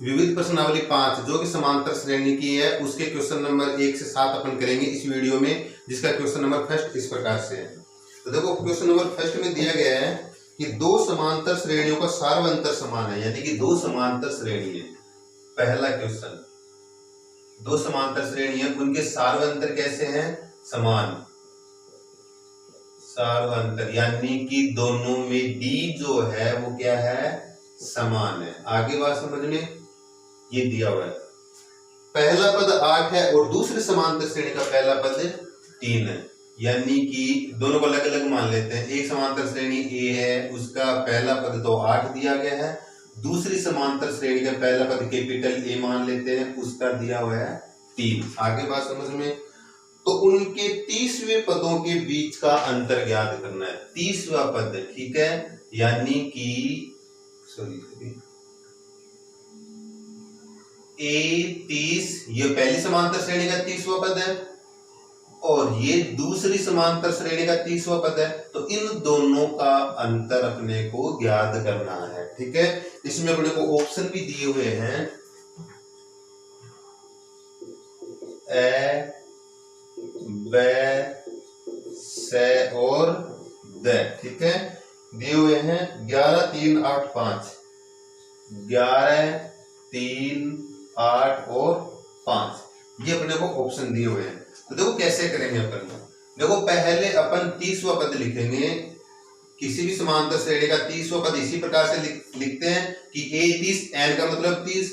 विविध प्रश्नावली 5 जो कि समांतर श्रेणी की है, उसके क्वेश्चन नंबर 1 से 7 अपन करेंगे इस वीडियो में, जिसका क्वेश्चन नंबर फर्स्ट इस प्रकार से है। तो देखो क्वेश्चन नंबर फर्स्ट में दिया गया है कि दो समांतर श्रेणियों का सार्वअंतर समान है, यानी कि दो समांतर श्रेणी है। पहला क्वेश्चन, दो समांतर श्रेणी है, उनके सार्वअंतर कैसे हैं? समान। सार्वअंतर यानी कि दोनों में डी जो है वो क्या है? समान है। आगे बात समझ में, ये दिया हुआ है पहला पद 8 है और दूसरे समांतर श्रेणी का पहला पद 3 है, यानी कि दोनों को अलग अलग मान लेते हैं। एक समांतर श्रेणी ए है, उसका पहला पद तो 8 दिया गया है, दूसरी समांतर श्रेणी का पहला पद कैपिटल ए मान लेते हैं, उसका दिया हुआ है 3। आगे बात समझ में, तो उनके 30वें पदों के बीच का अंतर ज्ञात करना है। 30वां पद, ठीक है, यानी कि ए 30, ये पहली समांतर श्रेणी का 30वां पद है और ये दूसरी समांतर श्रेणी का 30वां पद है, तो इन दोनों का अंतर अपने को ज्ञात करना है। ठीक है, इसमें अपने को ऑप्शन भी दिए हुए हैं, ए, ब, से और द। ठीक है, दिए हुए हैं 11, 3, 8, 5, 11, 3, 8 और 5, ये अपने को ऑप्शन दिए हुए हैं। तो देखो कैसे करेंगे अपन। देखो पहले अपन 30वां पद लिखेंगे, किसी भी समांतर श्रेणी का 30वां पद इसी प्रकार से लिखते हैं कि a 30, n का मतलब 30,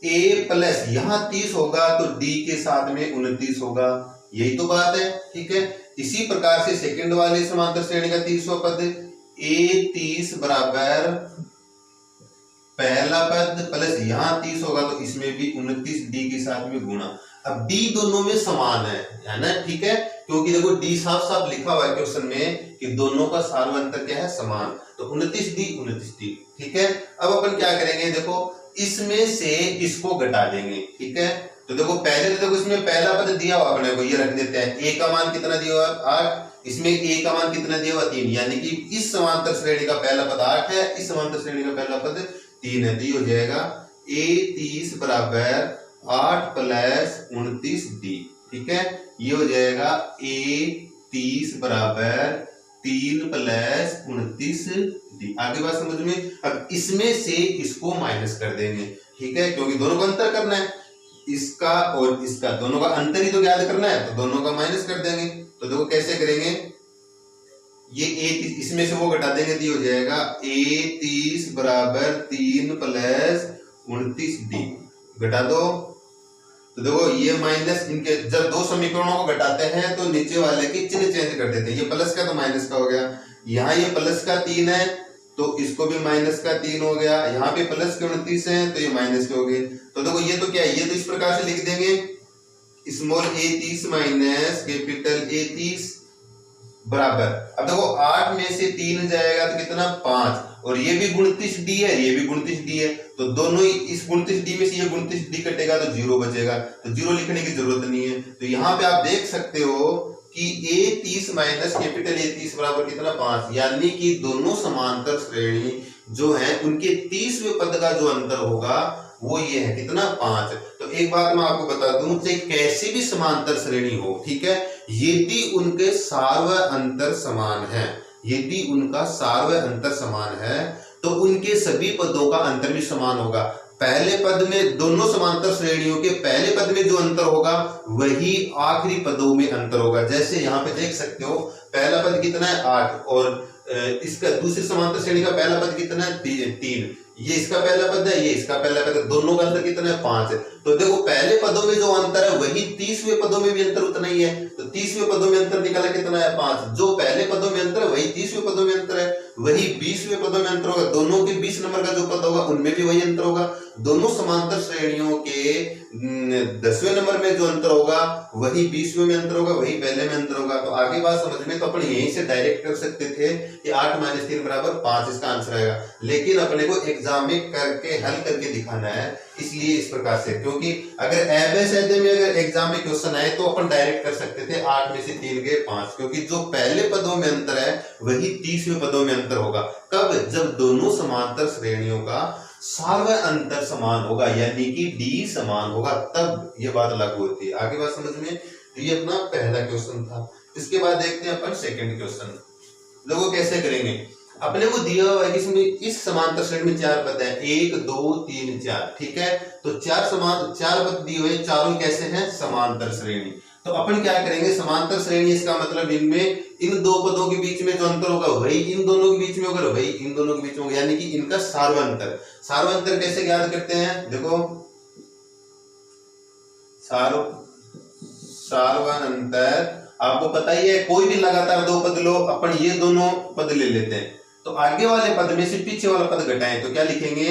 a प्लस यहाँ 30 होगा तो d के साथ में 29 होगा, यही तो बात है। ठीक है, इसी प्रकार से सेकंड वाले समांतर श्रेणी का 30वां पद a 30 बराबर पहला पद प्लस यहाँ 30 होगा तो इसमें भी 29 डी के साथ में गुणा। अब डी दोनों में समान है ना? ठीक है, क्योंकि देखो डी साफ साफ लिखा हुआ है क्वेश्चन में कि दोनों का सार्वअंतर क्या है? समान, तो 29 डी 29 डी। ठीक है, अब अपन क्या करेंगे, देखो इसमें से इसको घटा देंगे। ठीक है, तो देखो पहले तो देखो इसमें पहला पद दिया हुआ अपने को, ये रख देते हैं, ए का मान कितना दिया हुआ? 8, इसमें ए का मान कितना दिया हुआ? 3, यानी कि इस समांतर श्रेणी का पहला पद 8 है, इस समांतर श्रेणी का पहला पद 3 है, तो ये हो जाएगा a 30 बराबर 8 प्लस 29 डी। ठीक है, ये हो जाएगा a 30 बराबर 3 प्लस 29 डी। आगे बात समझ में। अब इसमें से इसको माइनस कर देंगे, ठीक है, क्योंकि दोनों का अंतर करना है, इसका और इसका दोनों का अंतर ही तो ज्ञात करना है, तो दोनों का माइनस कर देंगे। तो देखो कैसे करेंगे, ये a 30 इसमें से वो घटा देंगे तो हो जाएगा a 30 बराबर 3 प्लस 29 डी। घटा दो तो देखो ये माइनस, इनके जब दो समीकरणों को घटाते हैं तो नीचे वाले की चिन्ह चेंज कर देते हैं, ये प्लस का तो माइनस का हो गया, यहाँ ये प्लस का 3 है तो इसको भी माइनस का 3 हो गया, यहाँ पे प्लस के 29 है तो ये माइनस के हो गए। तो देखो ये तो क्या है, ये तो इस प्रकार से लिख देंगे, small a 30 minus capital A 30 बराबर, अब देखो 8 में से 3 जाएगा तो कितना? 5, और ये भी 29 डी है, ये भी 29 डी है, तो दोनों ही इस 29 डी में से ये 29 डी कटेगा तो 0 बचेगा, तो 0 लिखने की जरूरत नहीं है। तो यहाँ पे आप देख सकते हो कि a 30 माइनस कैपिटल A 30 बराबर कितना? 5, यानी कि दोनों समांतर श्रेणी जो है उनके 30वें पद का जो अंतर होगा वो ये है कितना? 5। तो एक बात मैं आपको बता दूं, चाहे कैसी भी समांतर श्रेणी हो, ठीक है, यदि उनके सार्वअंतर समान है, यदि उनका सार्वअंतर समान है तो उनके सभी पदों का अंतर भी समान होगा। पहले पद में, दोनों समांतर श्रेणियों के पहले पद में जो अंतर होगा वही आखिरी पदों में अंतर होगा। जैसे यहाँ पे देख सकते हो पहला पद कितना है? 8, और इसका दूसरी समांतर श्रेणी का पहला पद कितना है? 3, ये इसका पहला पद है, ये इसका पहला पद है, दोनों का अंतर कितना है? 5 है। तो देखो पहले पदों में जो अंतर है वही 30वें पदों में भी अंतर उतना ही है, तो 30वें पदों में अंतर निकाला कितना है? 5। जो पहले पदों में अंतर है वही 30वें पदों में अंतर है, वही 20वें पदों में अंतर होगा, दोनों के 20 नंबर का जो पद होगा उनमें भी वही अंतर होगा, दोनों समांतर श्रेणियों के 10वें नंबर में जो अंतर होगा वही 20वें में अंतर होगा, वही पहले में अंतर होगा। तो आगे बात समझ में, तो अपन यहीं से डायरेक्ट कर सकते थे कि 8 - 3 बराबर 5 इसका आंसर आएगा, लेकिन अपने को एग्जाम में करके हल करके दिखाना है, इसलिए इस प्रकार से, क्योंकि अगर ऐसे में अगर एग्जाम में क्वेश्चन आए तो अपन डायरेक्ट कर सकते थे 8 में से 3 गए 5, क्योंकि जो पहले पदों में अंतर है वही 30वें पदों में अंतर होगा। कब? जब दोनों समांतर श्रेणियों का सार्व अंतर समान होगा, यानी कि डी समान होगा, तब ये बात लागू होती है। आगे बात समझ में? ये अपना पहला क्वेश्चन था। इसके बाद देखते हैं अपन सेकंड क्वेश्चन। लोगों कैसे करेंगे? अपने को दिया हुआ है कि इसमें इस समांतर श्रेणी में 4 पद है, 1 2 3 4, ठीक है। तो 4 पद दिए हुए, चारों कैसे हैं? समांतर श्रेणी। तो अपन क्या करेंगे? समांतर श्रेणी, इसका मतलब इनमें इन दो पदों के बीच में जो अंतर होगा वही इन दोनों के बीच में होगा, वही इन दोनों के बीच में होगा, यानी कि इनका सार्वंतर। सार्वंतर कैसे ज्ञात करते हैं? देखो, सार्वंतर आपको पता ही है, कोई भी लगातार दो पद लो, अपन ये दोनों पद ले लेते हैं, तो आगे वाले पद में से पीछे वाला पद घटाएं तो क्या लिखेंगे?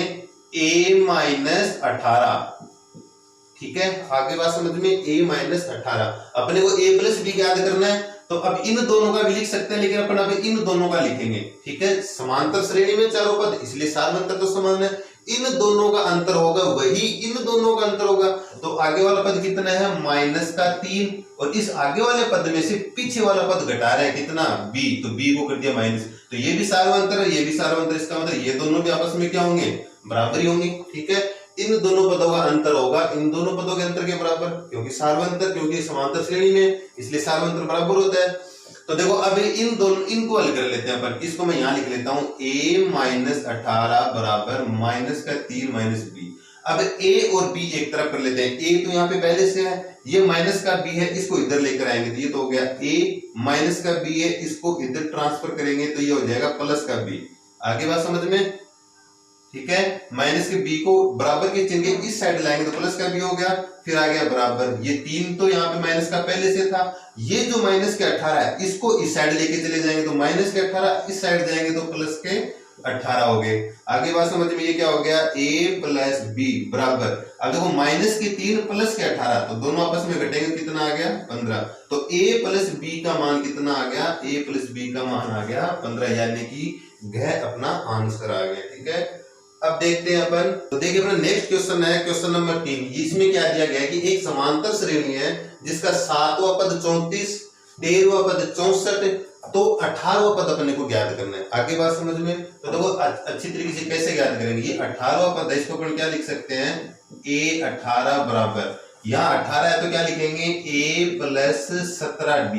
a-18, ठीक है। आगे बात समझ में? a-18, अपने को a प्लस b याद करना है, तो अब इन दोनों का भी लिख सकते हैं, लेकिन अपन अब इन दोनों का लिखेंगे, ठीक है। समांतर श्रेणी में चारों पद, इसलिए सार्वंतर तो समान है, इन दोनों का अंतर होगा वही इन दोनों का अंतर होगा। तो आगे वाला पद कितना है? -3, और इस आगे वाले पद में से पीछे वाला पद घटा रहे हैं कितना? b, तो b को कर दिया माइनस, तो ये भी सार्वंतर है, ये भी सार्वंतर, इसका मतलब ये दोनों भी आपस में क्या होंगे? बराबरी होंगी, ठीक है। इन दोनों पदों का अंतर होगा इन दोनों पदों के अंतर के बराबर, क्योंकि सार्वंतर, क्योंकि समांतर श्रेणी में, इसलिए सार्वंतर बराबर होता है। तो देखो, अब इन दोनों इनको हल कर लेते हैं अपन। इसको मैं यहां लिख लेता हूं, a-18 बराबर -3 b। अब a और b एक तरफ कर लेते हैं, a तो यहाँ पे पहले से है, ये -b है, इसको इधर लेकर आएंगे तो ये तो हो गया a -b है, इसको इधर ट्रांसफर करेंगे तो ये हो जाएगा +b। आगे बात समझ में? ठीक है। माइनस के b को बराबर के चिन्ह के इस साइड लाएंगे तो +b हो गया, फिर आ गया बराबर, ये 3 तो यहाँ पे माइनस का पहले से था, ये जो -18 है इसको इस साइड लेके चले जाएंगे तो -18, इस साइड जाएंगे तो +18 हो गए। आगे बात समझ में? ये क्या हो गया? a + b बराबर, अब देखो -3 +18, तो दोनों आपस में घटेंगे, कितना आ गया? 15। तो a + b का मान कितना आ गया? a + b का मान आ गया 15, यानी कि घ अपना आंसर आ गया, ठीक है। अब देखते हैं अपन, तो देखिए अपना नेक्स्ट क्वेश्चन है, क्वेश्चन नंबर 3। इसमें क्या दिया गया है कि एक समांतर श्रेणी है जिसका 7वां पद 34, 13वां पद 64, तो 18वां पद अपने को ज्ञात करना है। आगे बात समझ में? तो देखो अच्छी तरीके से कैसे ज्ञात करेंगे। ये 18वां पद है, इसको अपन क्या लिख सकते हैं? a18 बराबर, यहाँ 18 है तो क्या लिखेंगे? a + 17d,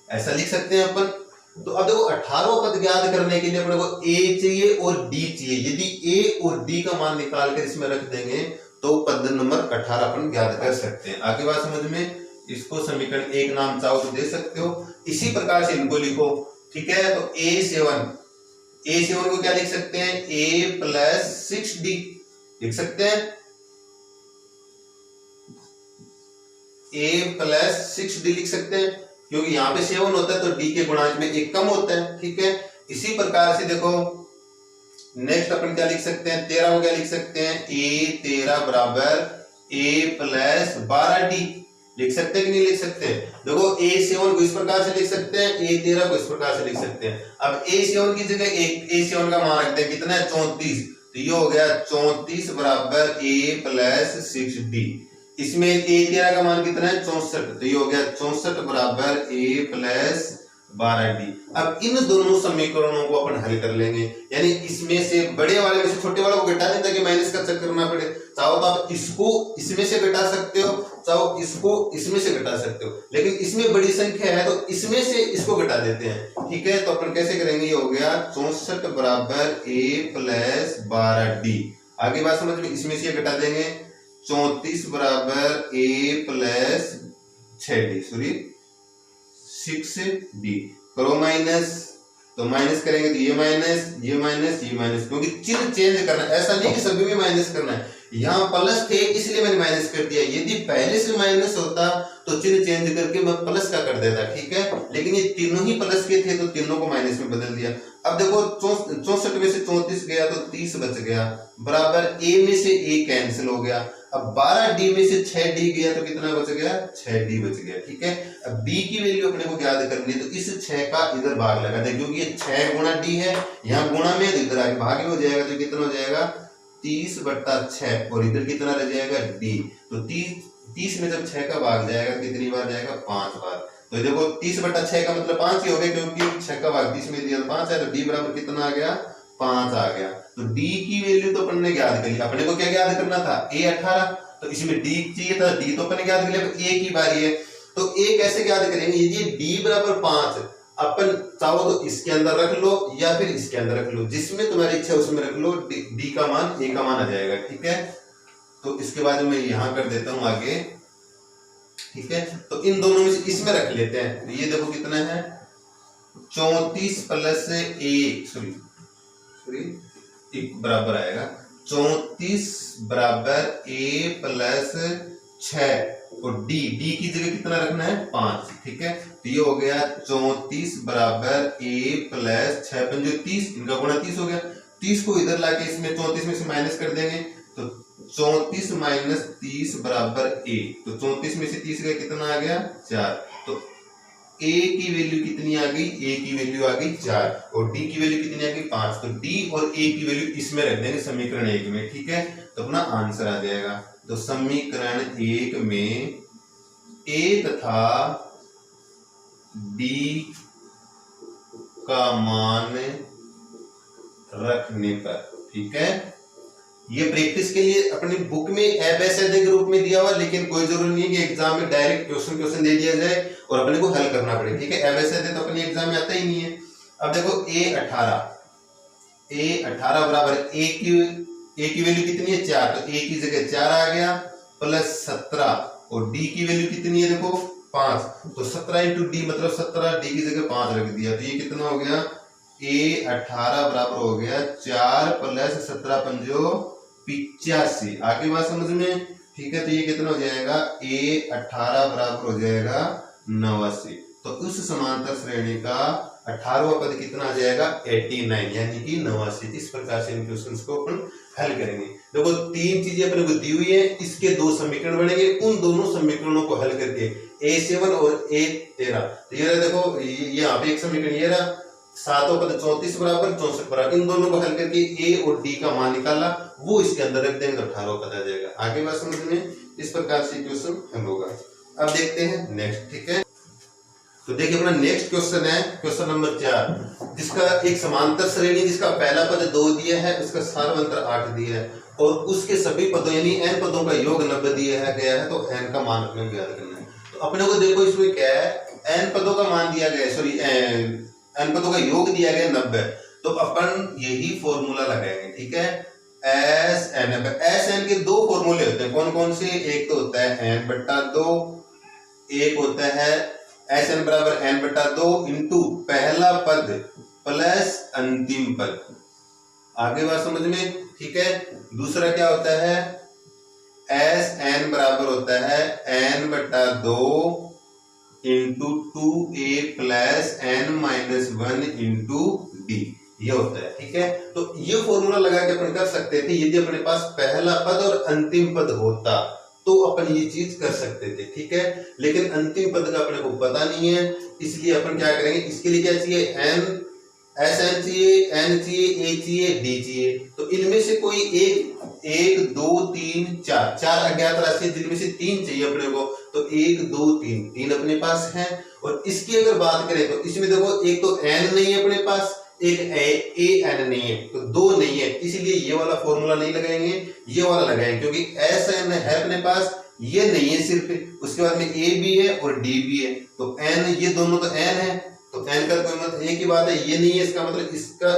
ऐसा लिख सकते हैं अपन। तो अब देखो 18वां पद ज्ञात करने के लिए अपने को a चाहिए और d चाहिए, यदि a और d का मान निकाल कर इसमें रख देंगे तो पद नंबर 18 अपन ज्ञात कर सकते हैं। आगे बात समझ में? इसको समीकरण 1 नाम चाहो तो दे सकते हो, इसी प्रकार से इनको लिखो, ठीक है। तो a7 को क्या लिख सकते हैं? a + 6d लिख सकते हैं, a + 6d लिख सकते हैं, क्योंकि यहाँ पे 7 होता है तो d के गुणांक में 1 कम होता है, ठीक है। इसी प्रकार से देखो नेक्स्ट अपन क्या लिख सकते हैं? 13 को क्या लिख सकते हैं? a13 बराबर a + 12d लिख सकते हैं कि नहीं लिख सकते? देखो a7 को इस प्रकार से लिख सकते हैं, a13 को इस प्रकार से लिख सकते हैं। अब a7 की जगह a7 का मान रखते हैं, कितना है? 34, तो ये हो गया 34 बराबर a + 6d। इसमें a13 का मान कितना है? 64, तो ये हो गया 64 बराबर a + 12d। अब इन दोनों समीकरणों को अपन हल कर लेंगे, यानी इसमें से बड़े वाले में से छोटे वाले को घटा दें ताकि माइनस का चक्कर ना पड़े। चाहो तो आप इसको इसमें से घटा सकते हो, चाहो इसको इसमें से घटा सकते हो, लेकिन इसमें बड़ी संख्या है तो इसमें से इसको घटा देते हैं, ठीक है। तो अपन कैसे करेंगे? ये हो गया 64 बराबर a + 12d। आगे बात समझ में? इसमें से घटा देंगे, 34 बराबर a + 6d, करो माइनस, तो माइनस करेंगे तो ये माइनस, ये माइनस, ये माइनस, क्योंकि चिन्ह चेंज करना है, ऐसा नहीं कि सभी में माइनस करना है। यहाँ प्लस थे इसलिए मैंने माइनस कर दिया, यदि पहले से माइनस होता तो चिन्ह चेंज करके मैं प्लस का कर देता, ठीक है। लेकिन ये तीनों ही प्लस के थे तो तीनों को माइनस में बदल दिया। अब देखो 64 में से 34 गया तो 30 बच गया, बराबर a में से a कैंसिल हो गया। अब 12d में से 6d गया तो कितना बच गया? 6d बच गया, ठीक है। अब d की वैल्यू अपने को ज्ञात करनी है, तो इस 6 का इधर भाग लगा दे, क्योंकि ये 6 गुणा d है, यहाँ गुणा में तो इधर आगे भाग हो जाएगा, तो कितना हो जाएगा? 30/6, और इधर कितना रह जाएगा? d। तो 30 में जब 6 का भाग जाएगा तो कितनी बार जाएगा? 5 बार। तो देखो 30/6 का मतलब 5 ही हो गया, क्योंकि 6 का भाग 30 में दिया तो 5 है, तो d बराबर कितना आ गया? 5 आ गया। तो डी की वैल्यू तो अपन ने ज्ञात कर ली, अपने को क्या ज्ञात करना था, ए 18, तो इसमें डी चाहिए था, डी तो अपन ने ज्ञात कर लिया, ए की बारी है। तो ए कैसे ज्ञात करेंगे, यदि डी बराबर 5, अपन चाहो तो इसके अंदर रख लो या फिर इसके अंदर रख लो, जिसमें तुम्हारी इच्छा उसमें रख लो, डी का मान ए का मान आ जाएगा, ठीक है। तो इसके बाद मैं यहां कर देता हूं आगे, ठीक है। तो इन दोनों में से इसमें रख लेते हैं, तो ये देखो कितना है 34 प्लस ए सॉरी बराबर आएगा 34 बराबर ए प्लस 6 और डी की जगह कितना रखना है 5, ठीक है। तो ये हो गया 34 बराबर ए प्लस 6 पंजे 30, इनका गुणा 30 हो गया। 30 को इधर लाके इसमें 34 में से माइनस कर देंगे, तो 34 माइनस 30 बराबर ए, तो 34 में से 30 गया कितना आ गया 4। तो ए की वैल्यू कितनी आ गई, ए की वैल्यू आ गई 4 और डी की वैल्यू कितनी आ गई 5। तो डी और ए की वैल्यू इसमें रख देंगे समीकरण 1 में, ठीक है। तो अपना आंसर आ जाएगा। तो समीकरण 1 में ए तथा डी का मान रखने पर, ठीक है। ये प्रैक्टिस के लिए अपनी बुक में एबीसीडी के रूप में दिया हुआ, लेकिन कोई जरूरी नहीं है कि एग्जाम में डायरेक्ट क्वेश्चन दे दिया जाए और अपने को हल करना पड़े, ठीक है। एबीसीडी तो अपने एग्जाम में आता ही नहीं है। अब देखो ए 18 बराबर ए की वैल्यू कितनी है 4, तो ए की जगह 4 आ गया प्लस 17 और डी की वैल्यू कितनी है देखो 5, तो 17 इंटू डी मतलब 17, डी की जगह 5 रख दिया, तो ये कितना हो गया ए 18 बराबर हो गया 4 प्लस 17 पंजो 85। आगे बात समझ में, ठीक है। तो ये कितना हो जाएगा ए 18 बराबर हो जाएगा 89। तो उस समांतर श्रेणी का 18वां पद कितना आ जाएगा 89, यानी कि 89। इस प्रकार से इन क्वेश्चंस को अपन हल करेंगे। देखो 3 चीजें अपने को दी हुई है, इसके 2 समीकरण बनेंगे, उन दोनों समीकरणों को हल करके A7 और A13, तो ये देखो यहाँ पे एक समीकरण ये रहा, सातों पद 34 बराबर 64 बराबर, इन दोनों को हल करके ए और डी का मान निकाला, वो इसके अंदर रख देंगे तो 18 पद आ जाएगा। आगे बात समझ में, इस प्रकार से क्वेश्चन हल होगा। अब देखते हैं नेक्स्ट, ठीक है। तो देखिए अपना नेक्स्ट क्वेश्चन है क्वेश्चन नंबर 4, जिसका एक समांतर श्रेणी जिसका पहला पद 2 दिया है, उसका सार्वंतर 8 दिया है और उसके सभी पदों यानी n पदों का योग 90 दिया गया है, तो n का मान अपने को ज्ञात करना है। तो अपने को देखो इसमें क्या है, n पदों का मान दिया गया है, सॉरी n पदों का योग दिया गया 90, तो अपन यही फॉर्मूला लगाएंगे, ठीक है। एस एन के 2 फॉर्मूले होते हैं, कौन कौन से, एक तो होता है n/2, एक होता है एस एन बराबर n/2 इंटू पहला पद प्लस अंतिम पद। आगे बात समझ में, ठीक है। दूसरा क्या होता है, एस एन बराबर होता है n/2 into 2a plus n-1 into D, ये होता है, ठीक है। तो ये फॉर्मूला लगा के अपन कर सकते थे, यदि अपने पास पहला पद और अंतिम पद होता तो अपन ये चीज कर सकते थे, ठीक है। लेकिन अंतिम पद का अपने को पता नहीं है, इसलिए अपन क्या करेंगे, इसके लिए क्या चाहिए, एस एन चाहिए, एन चाहिए, ए चाहिए, डी चाहिए। तो इनमें से कोई एक 2 3 4 अज्ञात राशि है, जिनमें से 3 चाहिए अपने को, तो 1 2 3 अपने पास है। और इसकी अगर बात करें तो इसमें देखो एक तो एन नहीं है अपने पास, एक ए एन नहीं है, तो 2 नहीं है, इसलिए ये वाला फॉर्मूला नहीं लगाएंगे, ये वाला लगाएंगे, क्योंकि एस एन है अपने पास, ये नहीं है सिर्फ, उसके बाद में ए भी है और डी भी है, तो एन, ये दोनों तो एन है, तो एन का कोई मतलब एक ही बात है, ये नहीं है, इसका मतलब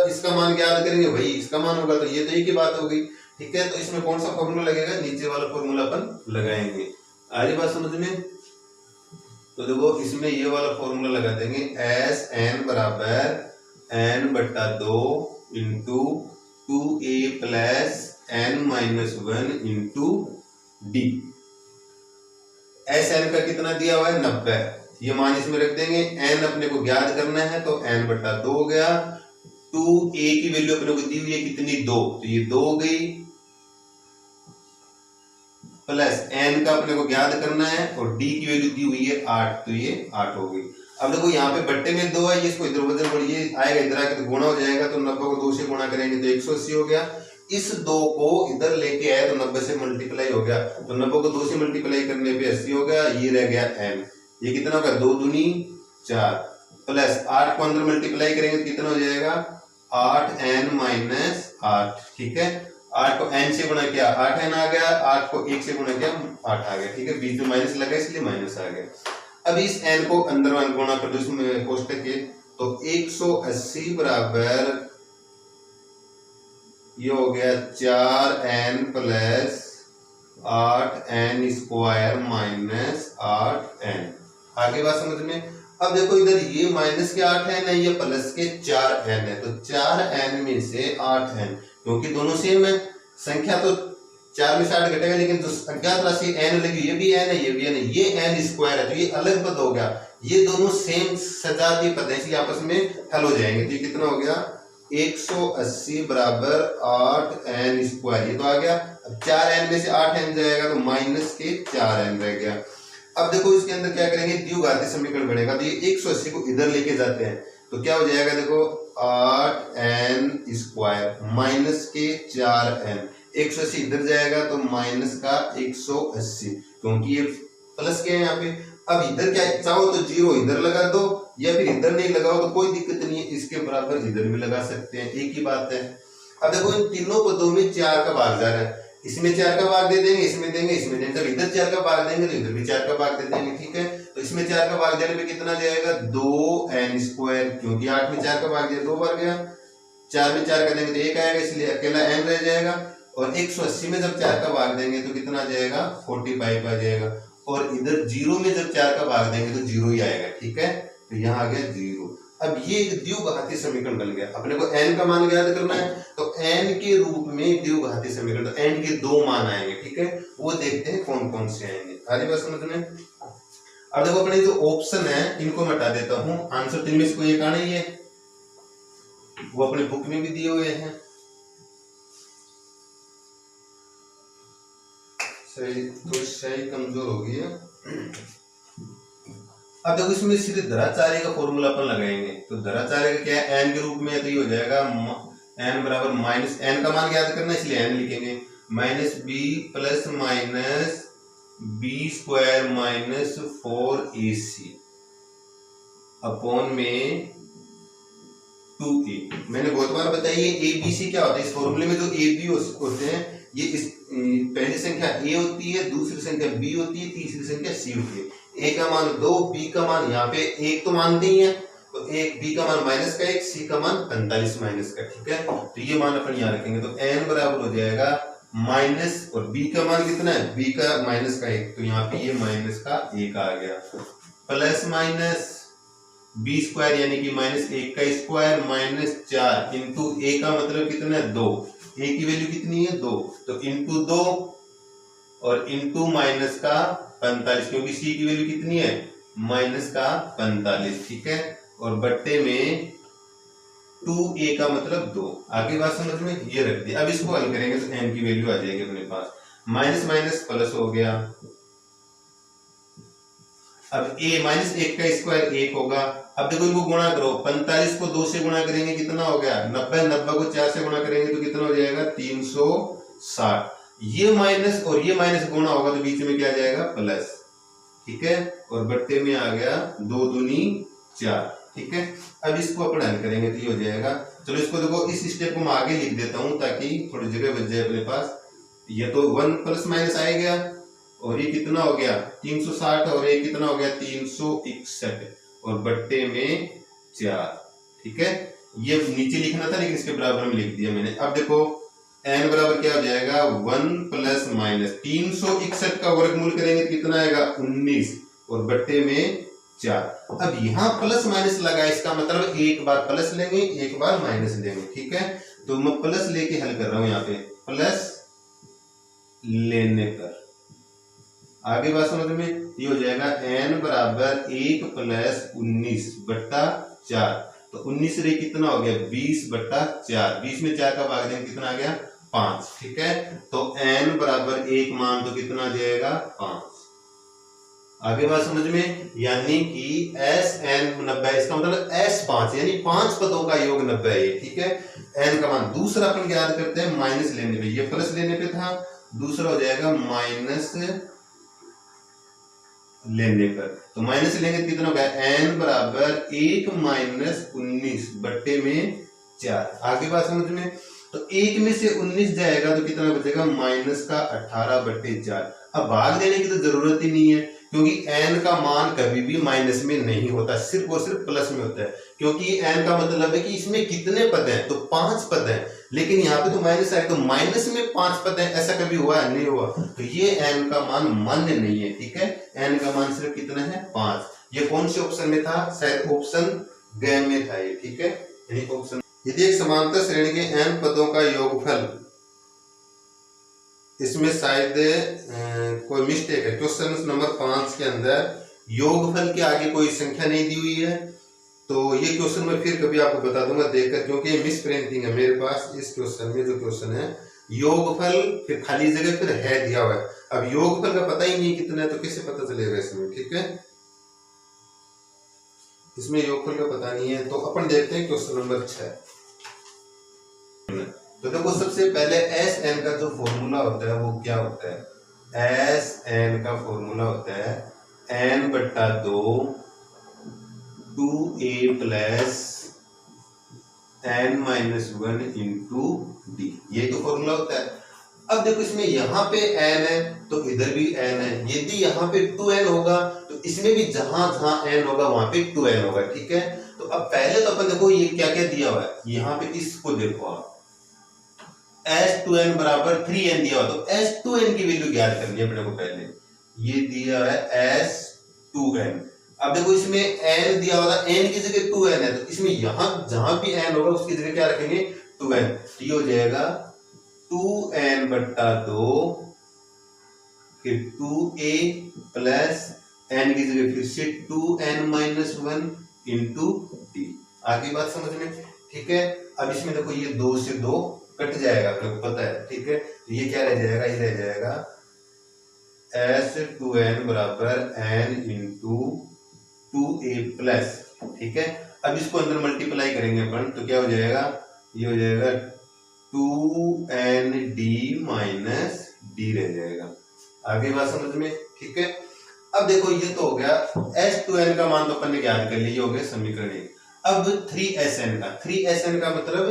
इसका मान ज्ञात करेंगे, वही इसका मान होगा, तो ये तो एक ही बात हो गई, ठीक है। तो इसमें कौन सा फॉर्मूला लगेगा, नीचे वाला फॉर्मूला अपन लगाएंगे। आ रही बात समझ में, तो देखो इसमें ये वाला फॉर्मूला लगा देंगे, एस एन बराबर n/2 into 2a plus n-1 into D. S N का कितना दिया हुआ है 90, ये मान इसमें रख देंगे, n अपने को ज्ञात करना है, तो n/2 हो गया, 2a की वैल्यू अपने को दी हुई है कितनी 2, तो ये 2 हो गई, प्लस n का अपने को ज्ञात करना है और d की वैल्यू दी हुई है 8, तो ये 8 हो गई। अब देखो यहाँ पे बट्टे में 2 है, इसको इधर वजन बढ़िए आएगा, इधर आके तो गुणा हो जाएगा, तो 90 को 2 से गुणा करेंगे तो 180 हो गया। इस 2 को इधर लेके आए तो 90 से मल्टीप्लाई हो गया, तो 90 को 2 से मल्टीप्लाई करने पे 80 हो गया, ये रह गया m, ये कितना होगा 2 दूनी 4, प्लस 8 को अंदर मल्टीप्लाई करेंगे तो कितना हो जाएगा 8n माइनस 8, ठीक है। 8 को n से गुणा किया 8n आ गया, 8 को 1 से गुणा किया 8 आ गया, ठीक है। बीच में माइनस लगा इसलिए माइनस आ गया। अब इस n को अंदर गुणा कर दो इसमें कोष्टक के, तो 180 बराबर ये हो गया 4n plus 8n square minus 8n। आगे बात समझ में। अब देखो इधर ये माइनस के 8n है, ये प्लस के 4n है, तो 4n में से 8n, क्योंकि दोनों सेम है, संख्या तो 4 में से 8 घटेगा, लेकिन जो अज्ञात राशि n लगी, ये भी n है, ये भी n है, ये n स्क्वायर है, तो ये अलग पद हो गया। ये दोनों सेम सजातीय पद है, इसलिए आपस में हल हो जाएंगे। तो ये कितना हो गया 180 बराबर 8n स्क्वायर, ये तो आ गया। अब 4n में से 8n जाएगा तो माइनस के 4n रह गया। अब देखो इसके अंदर क्या करेंगे, द्विघाती समीकरण बनेगा, तो ये 180 को इधर लेके जाते हैं, तो क्या हो जाएगा देखो 8n स्क्वायर माइनस के 4n, 180 इधर जाएगा तो माइनस का 180, क्योंकि ये प्लस के है यहाँ पे। अब इधर क्या चाहो तो 0 इधर लगा दो, या फिर इधर नहीं लगाओ तो कोई दिक्कत नहीं है, इसके बराबर इधर भी लगा सकते हैं, एक ही बात है। अब देखो इन तीनों पदों में 4 का भाग जा रहा है, इसमें 4 का भाग दे देंगे, इसमें देंगे, इसमें देंगे, जब इधर 4 का भाग देंगे तो इधर भी 4 का भाग दे देंगे, ठीक है। तो इसमें 4 का भाग देने पे कितना जाएगा 2n स्क्वायर, क्योंकि 8 में 4 का भाग दिया 2 बार गया, 4 में 4 का देंगे तो 1 आएगा, इसलिए अकेला n रह जाएगा। और 180 में जब 4 का भाग देंगे तो कितना जाएगा 45 आ जाएगा, और इधर 0 में जब 4 का भाग देंगे तो 0 ही आएगा, ठीक है। तो यहाँ आ गया 0। अब ये एक द्विघाती समीकरण बन गया। अपने को n का मान याद करना है, तो n के रूप में द्विघाती समीकरण, तो n के 2 मान आएंगे, ठीक है। वो देखते हैं कौन कौन से आएंगे। आगे बात समझ में। अब देखो अपने जो ऑप्शन है इनको मैं हटा देता हूँ, आंसर 3 में से कोई एक आना ही है, वो अपने बुक में भी दिए हुए हैं। सही तो सही कमजोर हो गई है। अब देखो इसमें सीधे धराचार्य का फॉर्मूला अपन लगाएंगे, तो धराचार्य का क्या है n के रूप में है, तो ये हो जाएगा n बराबर माइनस, n का मान याद करना इसलिए n लिखेंगे, minus b plus minus b square minus 4ac upon में 2a। मैंने बहुत बार बताया ये abc क्या होता है, इस फॉर्मूले में जो ab होते हैं, ये इस पहली संख्या a होती है, दूसरी संख्या b होती है, तीसरी संख्या c होती है। a का मान 2, b का मान यहाँ पे 1 तो मानते ही है, तो 1, b का मान माइनस का 1, c का मान 45 माइनस का, ठीक है। तो ये मान अपन यहाँ रखेंगे, तो n बराबर हो जाएगा माइनस, और b का मान कितना है, b का माइनस का 1, तो यहाँ पे ये माइनस का 1 आ गया, प्लस माइनस b स्क्वायर यानी कि माइनस 1 का स्क्वायर माइनस 4 इंटू a का मतलब कितना है 2, a की वैल्यू कितनी है 2, तो इंटू 2 और इंटू माइनस का 45, क्योंकि c की वैल्यू कितनी है माइनस का 45, ठीक है। और बट्टे में 2a का मतलब 2। आगे बात समझ में, ये रख दिया। अब इसको हल करेंगे तो n की वैल्यू आ जाएगी अपने पास, माइनस माइनस प्लस हो गया। अब a माइनस 1 का स्क्वायर 1 होगा। अब देखो इनको गुणा करो, 45 को 2 से गुणा करेंगे कितना हो गया 90, 90 को 4 से गुणा करेंगे तो कितना हो जाएगा 360। ये माइनस और ये माइनस गुणा होगा तो बीच में क्या आ जाएगा प्लस, ठीक है। और बट्टे में आ गया 2 दूनी 4, ठीक है। अब इसको अपन हल करेंगे तो ये हो जाएगा, चलो इसको देखो इस स्टेप को मैं आगे लिख देता हूं ताकि थोड़ी जगह बच जाए अपने पास। ये तो 1 प्लस माइनस आएगा, और ये कितना हो गया 360, और ये कितना हो गया 361, और बट्टे में 4, ठीक है। ये नीचे लिखना था लेकिन इसके बराबर में लिख दिया मैंने। अब देखो n बराबर क्या हो जाएगा 1 प्लस माइनस 361 का वर्गमूल करेंगे तो कितना आएगा 19, और बट्टे में 4। अब यहाँ प्लस माइनस लगा, इसका मतलब एक बार प्लस लेंगे एक बार माइनस लेंगे, ठीक है। तो मैं प्लस लेके हल कर रहा हूं, यहाँ पे प्लस लेने पर आगे बात समझ में, ये हो जाएगा n बराबर 1 प्लस 19 बट्टा 4, तो 19 रे कितना हो गया 20 बट्टा 4, 20 में 4 का भाग देंगे कितना आ गया 5, ठीक है। तो n बराबर 1 मान तो कितना आ जाएगा 5। आगे बात समझ में, यानी कि Sn 90, इसका मतलब S5 यानी 5 पदों का योग 90 है, ठीक है। n का मान दूसरा अपन याद करते हैं माइनस लेने पे, ये प्लस लेने पे था, दूसरा हो जाएगा माइनस लेने पर। तो माइनस लेंगे कितना होगा n बराबर 1 माइनस 19 बट्टे में 4। आगे बात समझ में। तो 1 में से 19 जाएगा तो कितना बचेगा, माइनस का 18/4। अब भाग देने की तो जरूरत ही नहीं है, क्योंकि n का मान कभी भी माइनस में नहीं होता, सिर्फ और सिर्फ प्लस में होता है। क्योंकि n का मतलब है कि इसमें कितने पद हैं, तो 5 पद हैं, लेकिन यहाँ पे तो माइनस है, तो माइनस में 5 पद हैं, ऐसा कभी हुआ है, नहीं हुआ। तो ये n का मान मान्य नहीं है, ठीक है। n का मान सिर्फ कितना है, 5। ये कौन से ऑप्शन में था, शायद ऑप्शन ग में था ये, ठीक है, यानी ऑप्शन। यदि एक समांतर श्रेणी के n पदों का योगफल, इसमें शायद कोई मिस्टेक है, क्वेश्चन नंबर 5 के अंदर योगफल के आगे कोई संख्या नहीं दी हुई है। तो ये क्वेश्चन मैं फिर कभी आपको बता दूंगा देखकर, क्योंकि ये मिस प्रिंटिंग है मेरे पास। इस क्वेश्चन में जो क्वेश्चन है योगफल फिर खाली जगह फिर है दिया हुआ है। अब योगफल का पता ही नहीं कितना है, तो कैसे पता चलेगा इसमें, ठीक है, इसमें योगफल का पता नहीं है। तो अपन देखते हैं क्वेश्चन नंबर 6। तो देखो सबसे पहले एस एन का जो फॉर्मूला होता है वो क्या होता है, एस एन का फॉर्मूला होता है n/2 2a plus n-1 into D, ये तो फॉर्मूला होता है। अब देखो इसमें यहाँ पे n है तो इधर भी n है, यदि यहाँ पे 2n होगा तो इसमें भी जहां जहां n होगा वहां पे 2n होगा, ठीक है। तो अब पहले तो अपन देखो ये क्या क्या दिया हुआ है, यहाँ पे इसको देखो आप, s2n बराबर 3n दिया हुआ, तो s2n की वैल्यू ज्ञात करनी है अपने को। पहले ये दिया है s2n। अब देखो इसमें n दिया हुआ था, n की जगह 2n है, तो इसमें यहां जहां भी n होगा उसकी जगह क्या रखेंगे, 2n। तो ये हो जाएगा 2n/2 फिर 2a प्लस n की जगह फिर से 2n-1 इंटू डी। आगे बात समझ में, ठीक है। अब इसमें देखो ये 2 से 2 कट जाएगा, अपने को पता है, ठीक है। तो ये क्या रह जाएगा, ये रह जाएगा s2n बराबर n इंटू 2a प्लस, ठीक है। अब इसको अंदर मल्टीप्लाई करेंगे अपन, तो क्या हो जाएगा, ये हो जाएगा 2nd माइनस डी रह जाएगा। आगे बात समझ में, ठीक है। अब देखो ये तो हो गया s2n का मान तो अपन ने ज्ञात कर लिया, ये हो गया समीकरण 1। अब 3sn का मतलब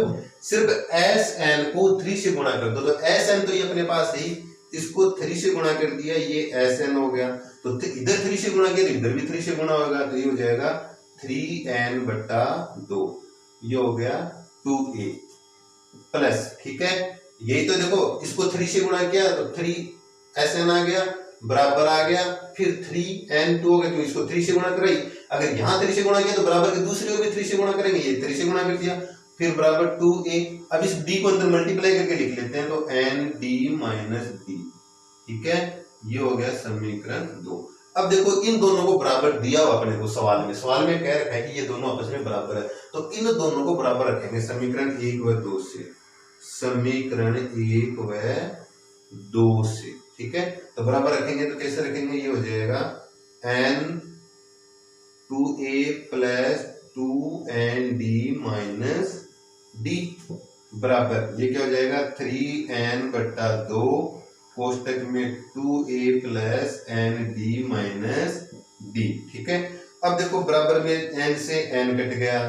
सिर्फ sn को 3 से गुणा कर दो, तो sn तो ये अपने पास ही, इसको 3 से गुणा कर दिया, ये sn हो गया। तो इधर 3 से गुणा किया, इधर भी 3 से गुणा होगा, तो ये हो जाएगा 3n/2, ये हो गया 2a प्लस, ठीक है। यही तो देखो इसको 3 से गुणा किया तो 3sn आ गया, बराबर आ गया, फिर 3n2 हो गया, क्योंकि इसको 3 से गुणा कराई। अगर यहाँ 3 से गुणा किया तो बराबर के दूसरे को भी 3 से गुणा करेंगे, ये 3 से गुणा कर दिया, फिर बराबर 2a। अब इस d को अंदर मल्टीप्लाई करके लिख लेते हैं, तो nd-d, ठीक है, ये हो गया समीकरण 2। अब देखो इन दोनों को बराबर दिया हुआ अपने को सवाल में कह रखा है कि ये दोनों आपस में बराबर है, तो इन दोनों को बराबर रखेंगे समीकरण 1 व 2 से, समीकरण 1 व 2 से, ठीक है। तो बराबर रखेंगे तो कैसे रखेंगे, ये हो जाएगा n 2a plus 2nd minus D बराबर, ये क्या हो जाएगा 3n/2 कोष्टक में 2a plus nd minus D, ठीक है। अब देखो बराबर में n से n कट गया,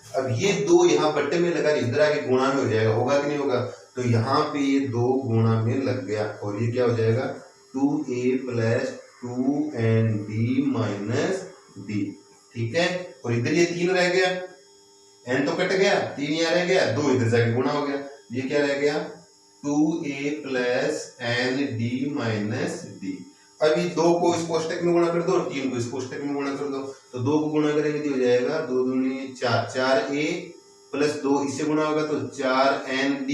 अब ये 2 यहाँ बट्टे में लगा, इधर आके गुणा में हो जाएगा, होगा कि नहीं होगा, तो यहाँ पे ये 2 गुणा में लग गया, और ये क्या हो जाएगा 2a plus 2nd minus D, ठीक है। और इधर ये 3 रह गया, n तो कट गया, 3 यहाँ रह गया, 2 इधर जाके गुणा हो गया, ये क्या रह गया 2a plus nd minus D. अब ये 2 को इस कोष्टक में गुणा कर दो और 3 को इस कोष्टक में गुणा कर दो, तो 2 को गुणा करेंगे तो हो जाएगा 2 दूनी 4, 4a प्लस 2 इससे गुणा होगा तो 4nd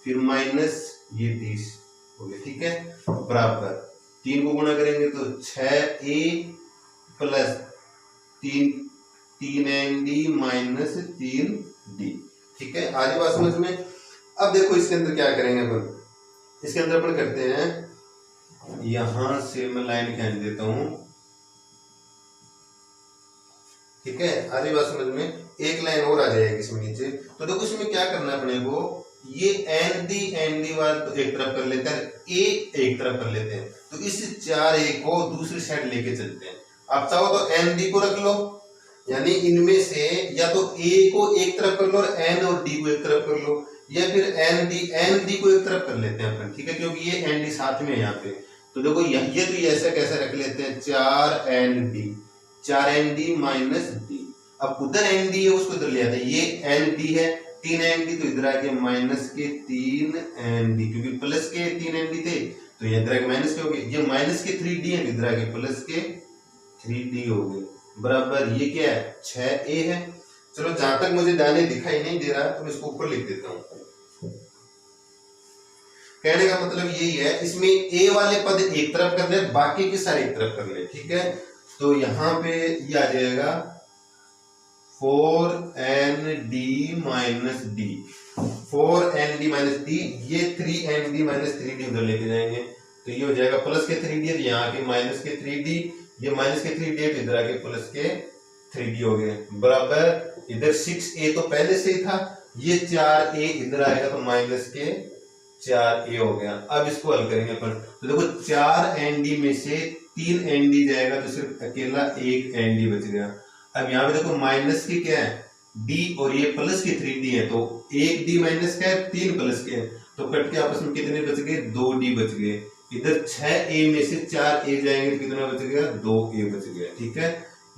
फिर माइनस ये 20 हो गया, ठीक है, बराबर 3 को गुणा करेंगे तो 6a plus 3nd minus 3d, ठीक है। आगे बात समझ में। अब देखो इसके अंदर क्या करेंगे अपन, इसके अंदर अपन करते हैं, यहां से मैं लाइन खींच देता हूं, ठीक है। आगे बात समझ में, एक लाइन और आ जाएगी इसमें नीचे। तो देखो इसमें क्या करना है अपने को, ये nd वाला तो एक तरफ कर लेते हैं, a एक तरफ कर लेते हैं, तो इस 4a को दूसरी साइड लेके चलते हैं। आप चाहो तो nd को रख लो, यानी इनमें से या तो ए को एक तरफ कर लो और एन और डी को एक तरफ कर लो, या फिर एन डी को एक तरफ कर लेते हैं अपन, ठीक है, क्योंकि ये एन डी साथ में है यहाँ पे। तो देखो ये तो ये ऐसा कैसे रख लेते हैं, 4 एन डी माइनस डी। अब उधर एन डी है उसको इधर ले आते हैं, ये एन डी है 3 एन डी, तो इधर आके माइनस के 3 एन डी, क्योंकि प्लस के 3 एन डी थे तो ये इधर आके माइनस के हो गए, ये माइनस के 3 डी है, इधर आके प्लस के 3 डी हो गए, बराबर ये क्या है 6 ए है। चलो जहां तक मुझे दाने दिखाई नहीं दे रहा तो मैं इसको ऊपर लिख देता हूं। कहने का मतलब यही है, इसमें ए वाले पद एक तरफ कर ले, बाकी के सारे एक तरफ कर ले, ठीक है। तो यहाँ पे ये आ जाएगा 4ND minus D, 4ND minus D, ये 3ND माइनस 3D उधर लेके जाएंगे तो ये हो जाएगा प्लस के 3D है, यहाँ के माइनस के 3D, ये माइनस के 3D है, इधर आके प्लस के 3D हो गए, बराबर इधर 6A तो पहले से ही था, ये 4A इधर आएगा तो माइनस के 4A हो गया। अब इसको हल करेंगे अपन, तो देखो 4ND में से 3ND जाएगा तो सिर्फ अकेला 1ND बच गया। अब यहाँ पे देखो माइनस के क्या है D और ये प्लस के 3D है, तो 1D माइनस का है 3 प्लस के है, तो कट के आपस में कितने बच गए 2D बच गए। इधर 6A में से 4A जाएंगे तो कितना बच गया 2A बच गया, ठीक है।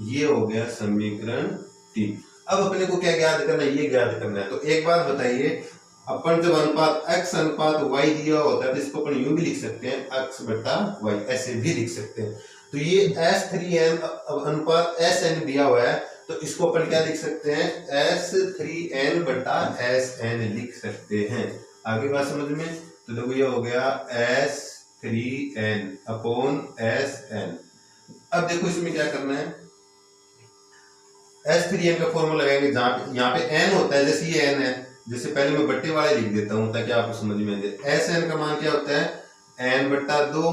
ये हो गया समीकरण 3। अब अपने को क्या ज्ञात करना है, ये ज्ञात करना है। तो एक बात बताइए, अपन जब अनुपात x अनुपात y दिया होता है तो इसको अपन यूं भी लिख सकते हैं x बटा y, ऐसे भी लिख सकते हैं। तो ये S3n अनुपात Sn दिया हुआ है तो इसको अपन क्या लिख सकते हैं, S3n बटा Sn लिख सकते हैं। आगे बात समझ में, तो देखो ये हो गया S3n अपॉन Sn। अब देखो इसमें क्या करना है, S3n का फॉर्मूला लगाएंगे, जहां यहाँ पे n होता है, जैसे ये n है, जैसे पहले मैं बट्टे वाले लिख देता हूं ताकि आपको समझ में आ जाए। Sn का मान क्या होता है n बटा 2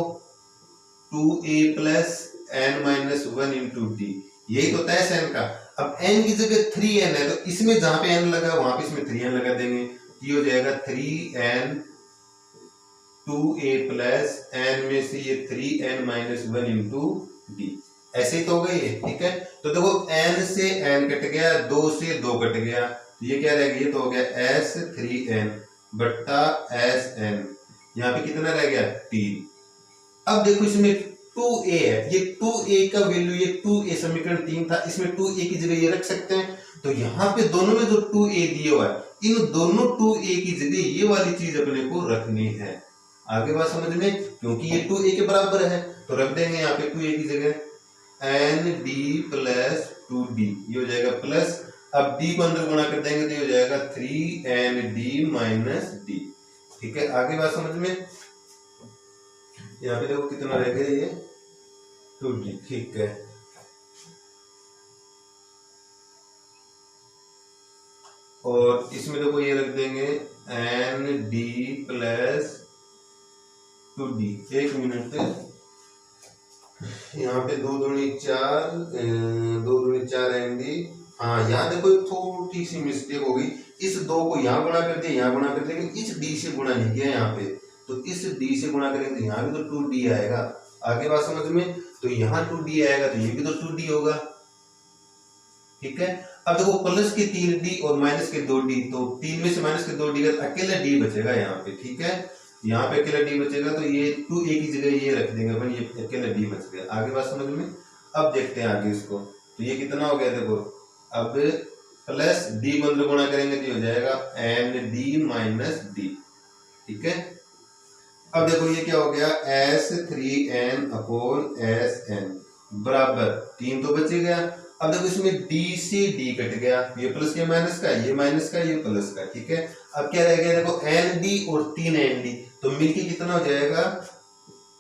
2a plus n minus 1 into D, यही तो होता है Sn का। अब n की जगह 3n है तो इसमें जहां पे n लगा वहां पे इसमें 3n लगा देंगे, ये हो जाएगा 3n 2a प्लस n में से ये 3n माइनस 1 इंटू डी, ऐसे ही तो हो गई है, ठीक है। तो देखो n से n कट गया, 2 से 2 कट गया, तो ये क्या रह गया, ये तो हो गया S3n बट्टा Sn, यहाँ पे कितना रह गया 3। अब देखो इसमें 2a है, ये 2a का वैल्यू, ये 2a समीकरण 3 था, इसमें 2a की जगह ये रख सकते हैं। तो यहाँ पे दोनों में जो 2a दिया हुआ है, इन दोनों 2a की जगह ये वाली चीज अपने को रखनी है। आगे बात समझ में, क्योंकि ये 2a के बराबर है तो रख देंगे यहाँ पे 2a की जगह ND प्लस 2D, ये हो जाएगा प्लस, अब D को अंदर गुणा कर देंगे तो ये हो जाएगा 3ND माइनस D, ठीक है। आगे बात समझ में, यहाँ पे देखो कितना रह गया ये 2D, ठीक है। और इसमें देखो ये रख देंगे ND प्लस 2D। एक मिनट, यहाँ पे 2 दूनी 4 ND, हाँ यहाँ देखो थोड़ी सी मिस्टेक हो गई, इस 2 को यहाँ गुणा कर दिया, यहाँ गुणा कर दिया, लेकिन इस D से गुणा नहीं किया यहाँ पे, तो इस D से गुणा करेंगे तो यहाँ भी तो 2D आएगा। आगे बात समझ में, तो यहाँ 2D आएगा तो ये भी तो 2D होगा, ठीक है। अब देखो प्लस के 3D और माइनस के 2D, तो 3 में से माइनस के 2D का अकेला D बचेगा यहाँ पे, ठीक है। यहाँ पे अकेला D बचेगा तो ये 2a की जगह ये रख देंगे अपन, ये अकेला D बच गया। आगे बात समझ में, अब देखते हैं आगे इसको, तो ये कितना हो गया देखो, अब प्लस D को अंदर गुणा करेंगे तो हो जाएगा ND माइनस D, ठीक है। अब देखो ये क्या हो गया S3n अपॉन Sn बराबर 3 तो बच गया। अब देखो इसमें D से D कट गया, ये प्लस के माइनस का, ये माइनस का, ये प्लस का, ठीक है। अब क्या रह गया देखो ND और 3ND, तो मिलके कितना हो जाएगा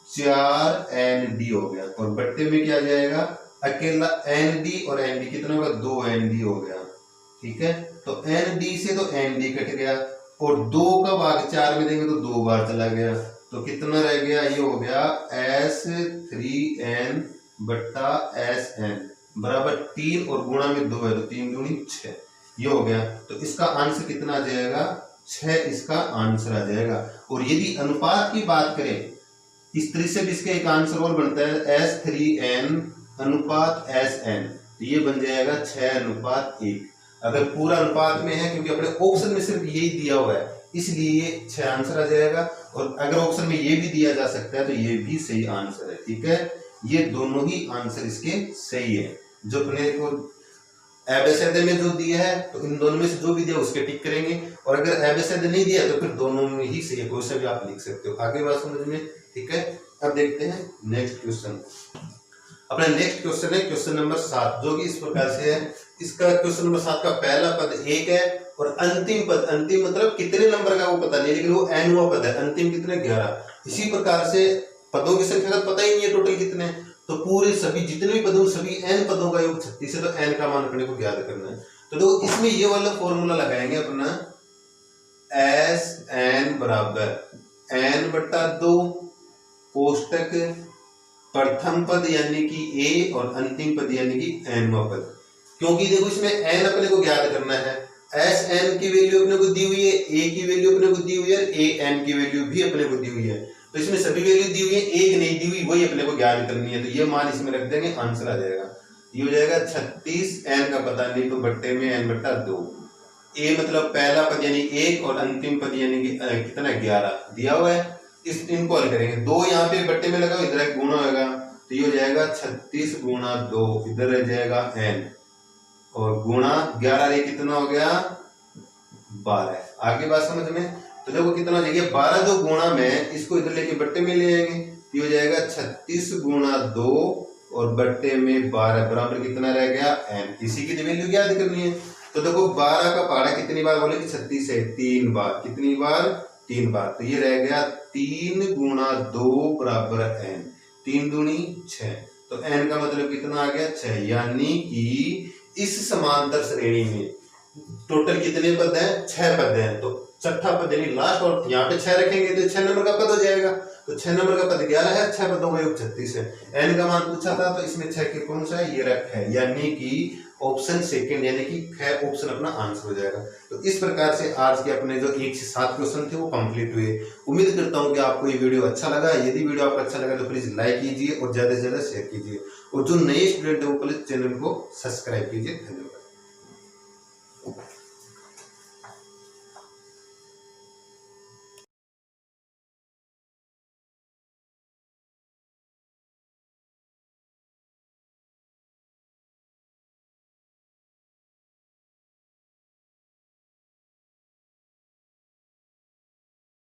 4ND हो गया, और बट्टे में क्या आ जाएगा अकेला ND और ND कितना होगा 2ND हो गया, ठीक है। तो ND से तो ND कट गया, और 2 का भाग 4 में देंगे तो 2 बार चला गया, तो कितना रह गया, ये हो गया S3n बट्टा Sn बराबर 3 और गुणा में 2 है तो 3 दूनी 6, ये हो गया। तो इसका आंसर कितना आ जाएगा 6, इसका आंसर आ जाएगा। और यदि अनुपात की बात करें इस तरह से भी इसका एक आंसर और बनता है S3n अनुपात Sn, तो ये बन जाएगा 6:1। अगर पूरा अनुपात में है, क्योंकि अपने ऑप्शन में सिर्फ यही दिया हुआ है, इसलिए ये 6 आंसर आ जाएगा। और अगर ऑप्शन में ये भी दिया जा सकता है तो ये भी सही आंसर है। ठीक है, ये दोनों ही आंसर इसके सही है। जो अपने को एबेसेड में जो दिया है तो इन दोनों में से जो भी दिया उसके टिक करेंगे, और अगर एबेसेड नहीं दिया तो फिर दोनों में ही सही है, कोई सा भी आप लिख सकते हो। आगे बात समझ में? ठीक है, अब देखते हैं नेक्स्ट क्वेश्चन। अपना नेक्स्ट क्वेश्चन है क्वेश्चन नंबर 7, जो कि इस प्रकार से है। इसका क्वेश्चन नंबर 7 का पहला पद 1 है और अंतिम पद, अंतिम मतलब कितने नंबर का वो पता नहीं, लेकिन वो n हुआ पद है, अंतिम कितने 11। इसी प्रकार से पदों की संख्या का पता ही नहीं है टोटल कितने, तो पूरे सभी जितने भी पदों सभी n पदों का योग 36 है, तो n का मान अपने को ज्ञात करना है। तो देखो इसमें ये वाला फॉर्मूला लगाएंगे अपना, SN बराबर n/2 कोष्टक प्रथम पद यानी कि a और अंतिम पद यानी कि nवां पद। क्योंकि देखो इसमें n अपने को ज्ञात करना है, SN की वैल्यू अपने को दी हुई है, a की वैल्यू अपने को दी हुई है, AN की वैल्यू भी अपने को दी हुई है, तो इसमें सभी वैल्यू दी हुई है, एक नहीं दी हुई वही अपने को ज्ञात करनी है। तो ये मान इसमें रख देंगे, आंसर आ जाएगा। ये हो जाएगा 36, n का पता नहीं तो बट्टे में n/2। a मतलब पहला पद यानी 1 और अंतिम पद यानी कि कितना 11 दिया हुआ है, इस इनको हल करेंगे। 2 यहाँ पे बट्टे में लगा, इधर एक गुणा होगा, तो ये हो जाएगा 36 गुणा 2, इधर रह जाएगा n और गुणा 11, ये कितना हो गया 12। आगे बात समझ में? तो देखो कितना हो जाएगा 12, जो गुणा में इसको इधर लेके बट्टे में ले आएंगे, ये हो जाएगा 36 गुणा 2 और बट्टे में 12 बराबर कितना रह गया n। इसी की वैल्यू ज्ञात करनी है। तो देखो 12 का पहाड़ा कितनी बार बोले कि 36 है, 3 बार। कितनी बार? 3 बार। तो ये रह गया 3 गुणा 2 बराबर n, 3 दूनी 6, तो n का मतलब कितना आ गया 6। यानी कि इस समांतर श्रेणी में टोटल कितने पद हैं? 6 पद हैं। तो छठा पद यानी लास्ट, और यहाँ पे 6 रखेंगे तो 6 नंबर का पद हो जाएगा। तो 6 नंबर का पद 11 है, 6 पदों का योग 36 है। n का मान पूछा था, तो इसमें 6 के कौन सा है? ये रखा है, यानी कि ऑप्शन सेकंड यानी कि ख ऑप्शन अपना आंसर हो जाएगा। तो इस प्रकार से आज के अपने जो 1 से 7 क्वेश्चन थे वो कंप्लीट हुए। उम्मीद करता हूँ कि आपको ये वीडियो अच्छा लगा। यदि वीडियो आपको अच्छा लगा तो प्लीज लाइक कीजिए और ज्यादा से ज्यादा शेयर कीजिए, और जो नए स्टूडेंट है वो प्लीज चैनल को सब्सक्राइब कीजिए। धन्यवाद।